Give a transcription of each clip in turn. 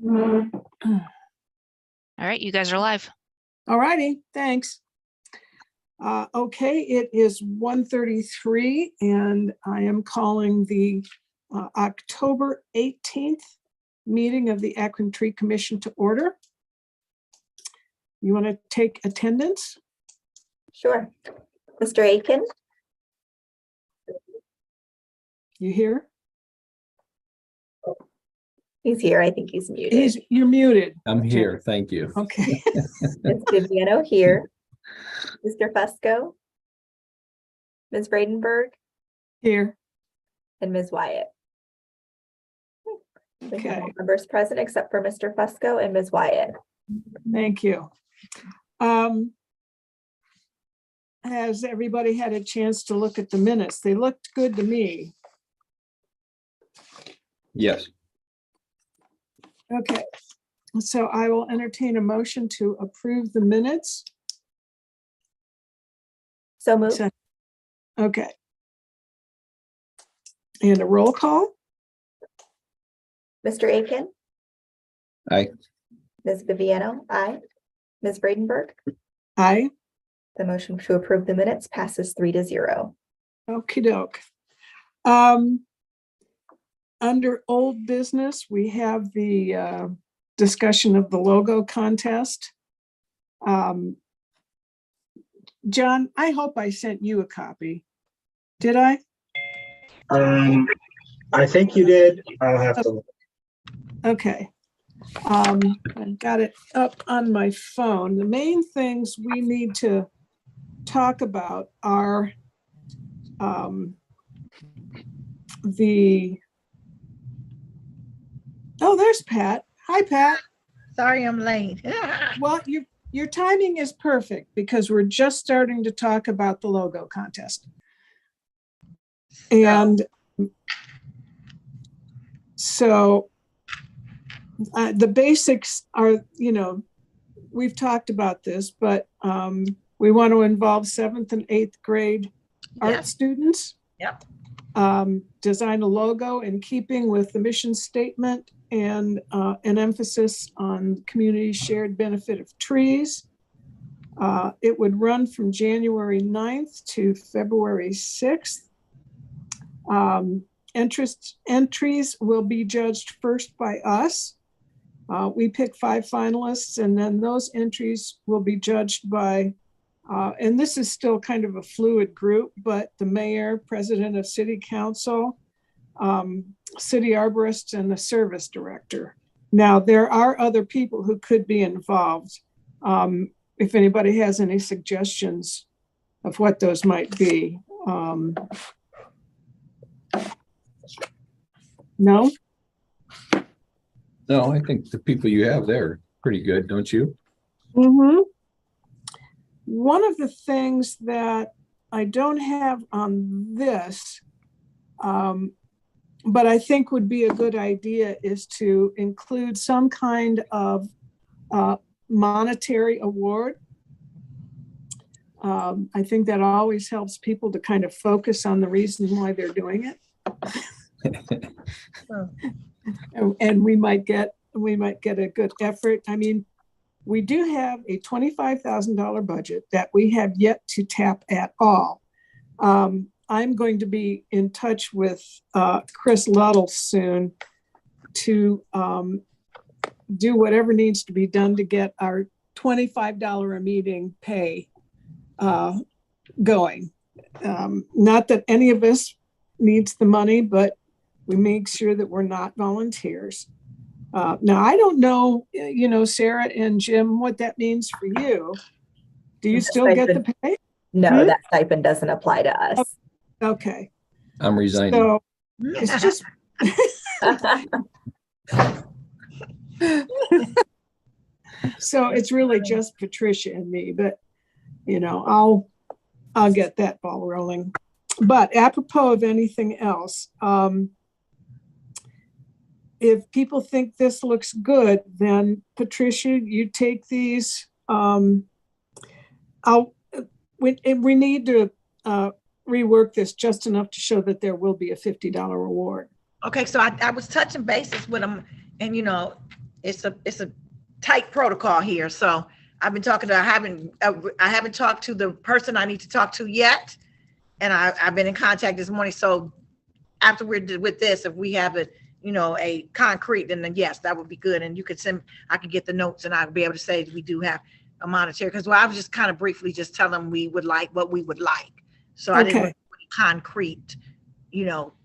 All right, you guys are live. All righty, thanks. Okay, it is 1:33 and I am calling the October 18th meeting of the Akron Tree Commission to order. You want to take attendance? Sure. Mr. Aiken? You here? He's here. I think he's muted. You're muted. I'm here, thank you. Okay. Ms. Viviano here. Mr. Fusco? Ms. Bradenberg? Here. And Ms. Wyatt. We have Okay. all members present except for Mr. Fusco and Ms. Wyatt. Thank you. Has everybody had a chance to look at the minutes? They looked good to me. Yes, Okay, so I will entertain a motion to approve the minutes. So moved. Okay. And a roll call? Mr. Aiken? aye. Ms. Viviano? Aye. Ms. Bradenberg? Aye. The motion to approve the minutes passes 3-0. Okey doke. Under old business, we have the discussion of the logo contest. John, I hope I sent you a copy. Did I? I think you did. I'll have to look. Okay. I got it up on my phone. The main things we need to talk about are there's Pat. Hi, Pat. Sorry, I'm late. Well, your timing is perfect because we're just starting to talk about the logo contest. And so the basics are, we've talked about this, but we want to involve 7th and 8th grade art students. Yep. Design a logo in keeping with the mission statement and an emphasis on community shared benefit of trees. It would run from January 9th to February 6th. Entries will be judged first by us. We pick 5 finalists and then those entries will be judged by, and this is still kind of a fluid group, but the mayor, president of city council, city arborist, and the service director. Now, there are other people who could be involved. If anybody has any suggestions of what those might be. No? No, I think the people you have there are pretty good, don't you? Mm-hmm. One of the things that I don't have on this, but I think would be a good idea is to include some kind of monetary award. I think that always helps people to kind of focus on the reason why they're doing it. And we might get a good effort. I mean, we do have a $25,000 budget that we have yet to tap at all. I'm going to be in touch with Chris Luddle soon to do whatever needs to be done to get our $25 a meeting pay going. Not that any of us needs the money, but we make sure that we're not volunteers. Now, I don't know, Sarah and Jim, what that means for you. Do you still get the pay? No, that stipend doesn't apply to us. Okay. I'm resigning. So it's just, so it's really just Patricia and me, but I'll get that ball rolling. But apropos of anything else, if people think this looks good, then Patricia, you take these. We need to rework this just enough to show that there will be a $50 reward. Okay, so I was touching bases with them, and it's a tight protocol here. So I've been talking to, I haven't talked to the person I need to talk to yet. And I've been in contact this morning. So after we're done with this, if we have a concrete, then yes, that would be good. And you could I could get the notes and I'll be able to say we do have a monetary, because I was just kind of briefly just telling them we would like what we would like. So I didn't Okay. really concrete,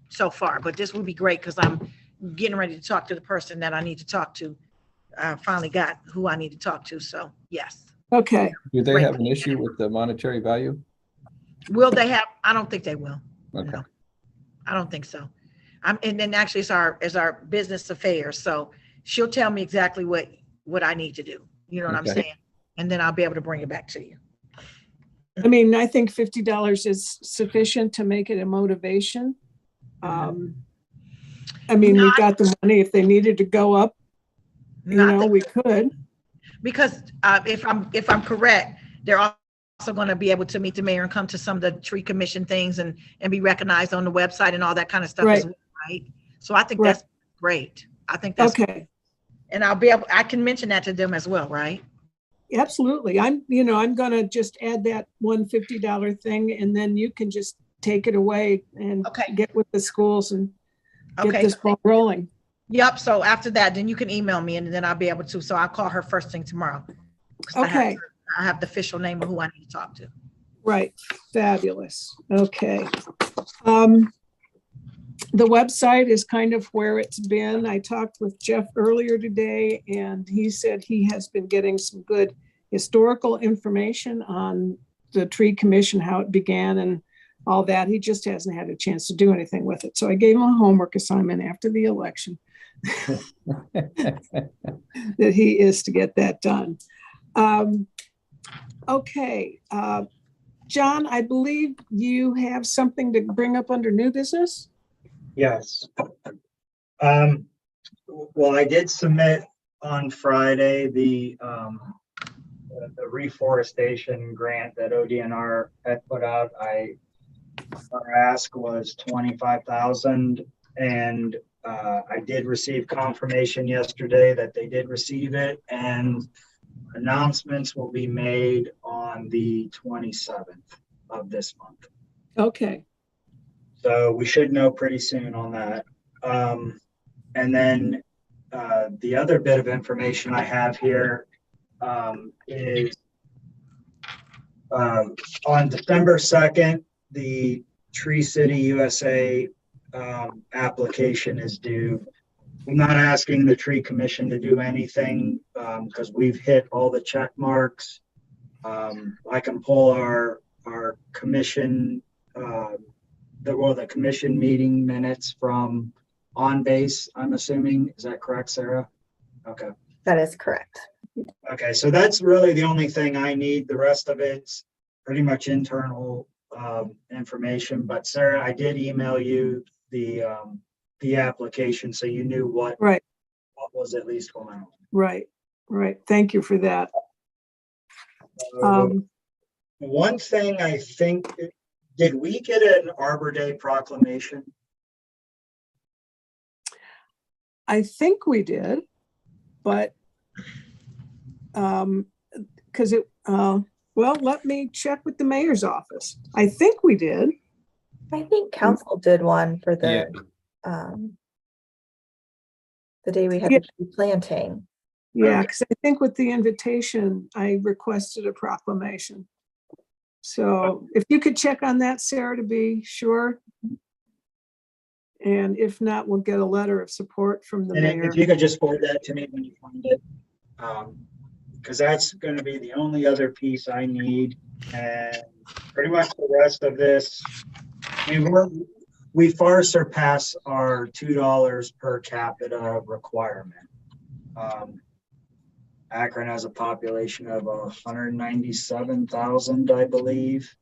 so far, but this would be great because I'm getting ready to talk to the person that I need to talk to. I finally got who I need to talk to. So yes. Okay, Do they Right. have an issue with the monetary value? Will they have? I don't think they will. Okay. No, I don't think so. And then actually it's our business affairs. So she'll tell me exactly what I need to do. You know what I'm Okay. saying? And then I'll be able to bring it back to you. I mean, I think $50 is sufficient to make it a motivation. I mean, we got the money. If they needed to go up, Not we could. because if I'm correct, they're also going to be able to meet the mayor and come to some of the tree commission things and be recognized on the website and all that kind of stuff as well, right? So I think Right. that's great. I think that's Okay, and I can mention that to them as well, right? absolutely. I'm gonna just add that $150 thing, and then you can just take it away and Okay. get with the schools and get Okay. this ball rolling. Yep. So after that, then you can email me and then I'll be able to. So I'll call her first thing tomorrow. 'Cause Okay. I have the official name of who I need to talk to. Right, fabulous. Okay. The website is kind of where it's been. I talked with Jeff earlier today, and he said he has been getting some good historical information on the tree commission, how it began and all that. He just hasn't had a chance to do anything with it. So I gave him a homework assignment after the election that he is to get that done. Okay. John, I believe you have something to bring up under new business? Yes. Well, I did submit on Friday the reforestation grant that ODNR had put out. Our ask was 25,000, and I did receive confirmation yesterday that they did receive it, and announcements will be made on the 27th of this month. Okay. So we should know pretty soon on that. And then the other bit of information I have here is on December 2nd, the Tree City USA application is due. I'm not asking the tree commission to do anything because we've hit all the check marks. I can pull our commission the commission meeting minutes from on base, I'm assuming. Is that correct, Sarah? Okay. That is correct. Okay, so that's really the only thing I need. The rest of it's pretty much internal information. But Sarah, I did email you the application, so you knew what was at least going on. Right. Thank you for that. One thing I think, did we get an Arbor Day proclamation? I think we did, but because let me check with the mayor's office. I think we did. I think council did one for the day we had the tree planting. Yeah, because I think with the invitation, I requested a proclamation. So if you could check on that, Sarah, to be sure. And if not, we'll get a letter of support from the mayor. If you could just forward that to me when you find it. Because that's going to be the only other piece I need. And pretty much the rest of this, I mean, we far surpass our $2 per capita requirement. Akron has a population of 197,000, I believe.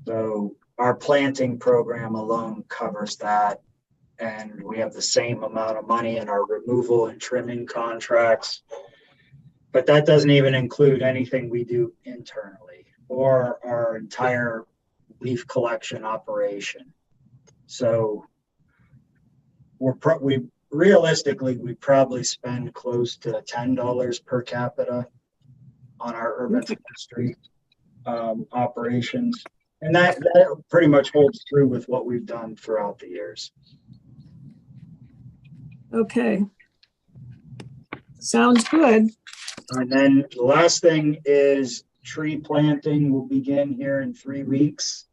So our planting program alone covers that. And we have the same amount of money in our removal and trimming contracts. But that doesn't even include anything we do internally or our entire leaf collection operation. So we realistically, we probably spend close to $10 per capita on our urban Okay. forestry operations. And that pretty much holds true with what we've done throughout the years. Okay. Sounds good. And then the last thing is tree planting will begin here in 3 weeks.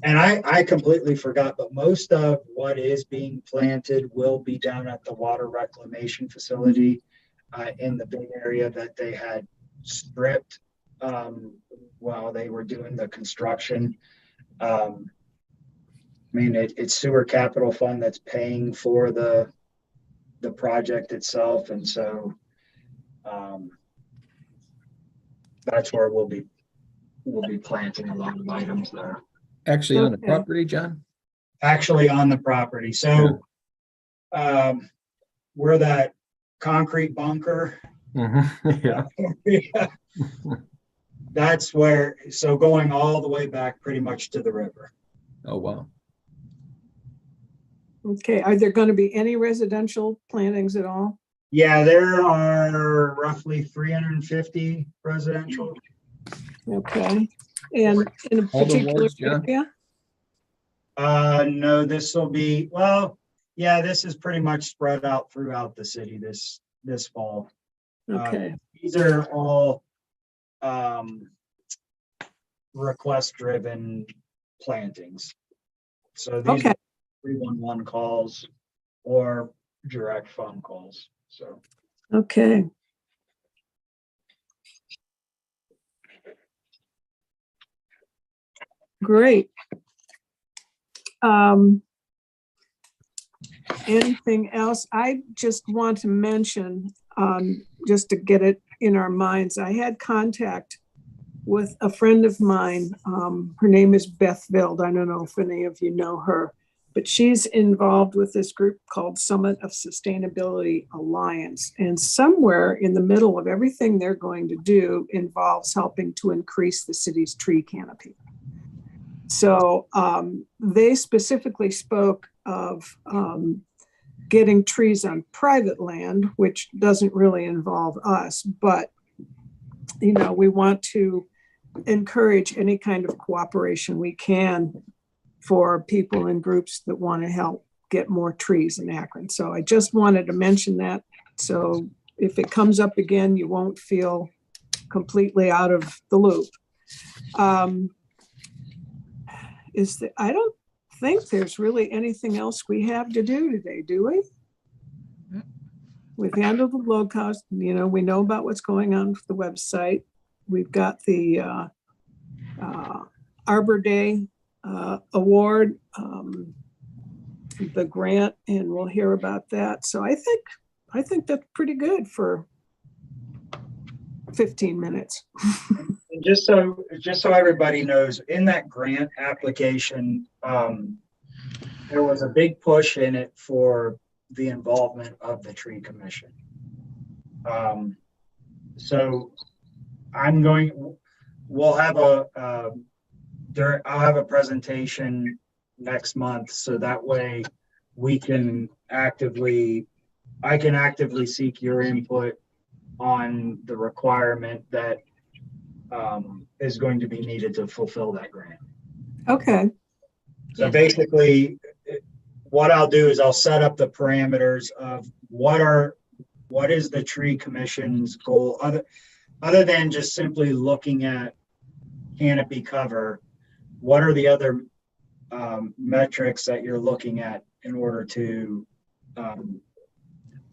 And I completely forgot, but most of what is being planted will be down at the water reclamation facility in the big area that they had stripped while they were doing the construction. I mean, it's sewer capital fund that's paying for the project itself, and so that's where we'll be planting a lot of items there. Actually on the Okay. property, John? Actually on the property. So where that concrete bunker, Yeah. that's where, so going all the way back pretty much to the river. Oh, wow. Okay. Are there going to be any residential plantings at all? Yeah, there are roughly 350 residential. Okay. And in a All the particular wards, John? area? No, this will be, well, yeah, this is pretty much spread out throughout the city this fall. Okay. These are all request-driven plantings. So these Okay. are 311 calls or direct phone calls. So Okay. Great. Anything else? I just want to mention, just to get it in our minds, I had contact with a friend of mine. Her name is Beth Vild. I don't know if any of you know her, but she's involved with this group called Summit of Sustainability Alliance. And somewhere in the middle of everything they're going to do involves helping to increase the city's tree canopy. So they specifically spoke of getting trees on private land, which doesn't really involve us, but you know, we want to encourage any kind of cooperation we can for people and groups that want to help get more trees in Akron. So I just wanted to mention that. So if it comes up again, you won't feel completely out of the loop. I don't think there's really anything else we have to do today, do we? We've handled the low cost, you know, we know about what's going on with the website. We've got the Arbor Day award, the grant, and we'll hear about that. So I think that's pretty good for 15 minutes. and just so everybody knows, in that grant application, there was a big push in it for the involvement of the tree commission. So we'll have I'll have a presentation next month, so that way I can actively seek your input on the requirement that is going to be needed to fulfill that grant. Okay. So basically, what I'll do is I'll set up the parameters of what is the tree commission's goal, other than just simply looking at canopy cover. What are the other metrics that you're looking at in order to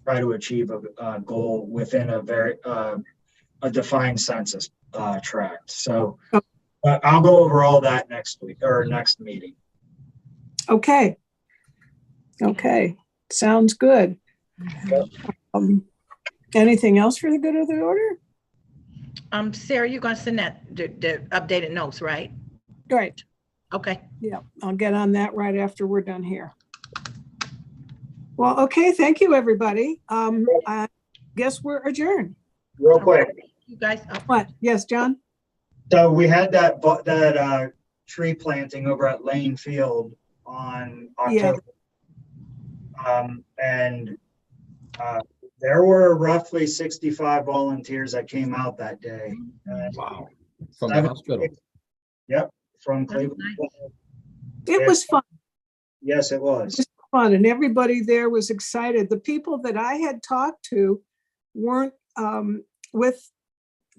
try to achieve a goal within a defined census tract? So I'll go over all that next week or next meeting. Okay. Okay. Sounds good. Anything else for the good of the order? Sarah, you're gonna send that the updated notes, right? Right. Okay. Yeah, I'll get on that right after we're done here. Well, okay, thank you, everybody. I guess we're adjourned. Real quick. You guys, What? Yes, John? So we had that tree planting over at Lane Field on October And there were roughly 65 volunteers that came out that day. Wow. From the Seven- hospital. Yep, from That's Cleveland. nice. It was fun. Yes, it was. Just fun, and everybody there was excited. The people that I had talked to weren't with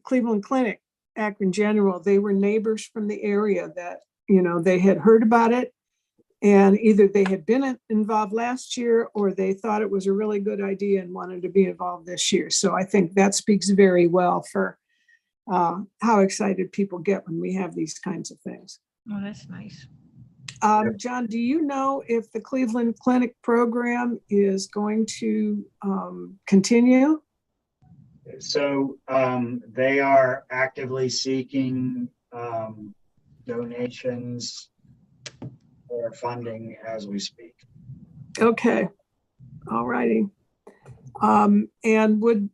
Cleveland Clinic, Akron General. They were neighbors from the area that, they had heard about it, and either they had been involved last year or they thought it was a really good idea and wanted to be involved this year. So I think that speaks very well for how excited people get when we have these kinds of things. Oh, that's nice. John, do you know if the Cleveland Clinic program is going to continue? So they are actively seeking donations or funding as we speak. Okay, all righty. And would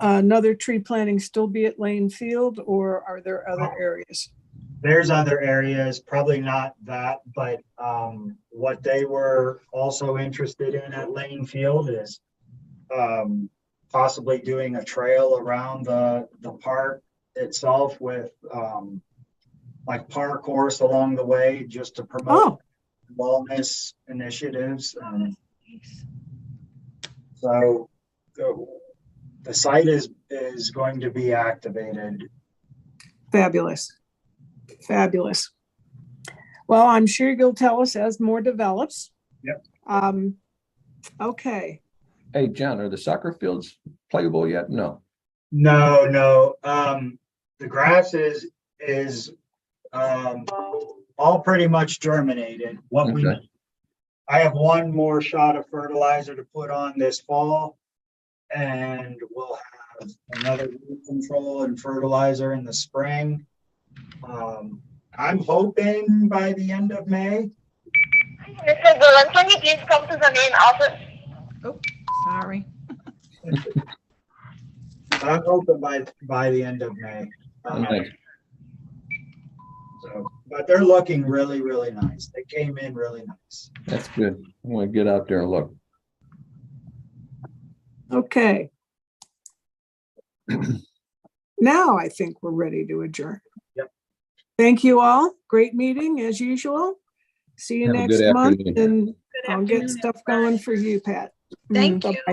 another tree planting still be at Lane Field, or are there other areas? There's other areas, probably not that, but what they were also interested in at Lane Field is possibly doing a trail around the park itself with like parkours along the way, just to promote wellness initiatives. Nice. So the site is going to be activated. Fabulous. Fabulous. Well, I'm sure you'll tell us as more develops. Yep. Okay. Hey, John, are the soccer fields playable yet? No. No. The grass is all pretty much germinated. Okay. I have one more shot of fertilizer to put on this fall, and we'll have another root control and fertilizer in the spring. I'm hoping by the end of May. Mr. Dillon, can you please come to the main office? Oh, sorry. I'm hoping by the end of May. Nice. So, but they're looking really, really nice. They came in really nice. That's good. I want to get out there and look. Okay. Now I think we're ready to adjourn. Yep. Thank you all. Great meeting as usual. See you Have a next good month, afternoon. and Good I'll get afternoon, stuff everybody. going for you, Pat. Thank Bye-bye. you.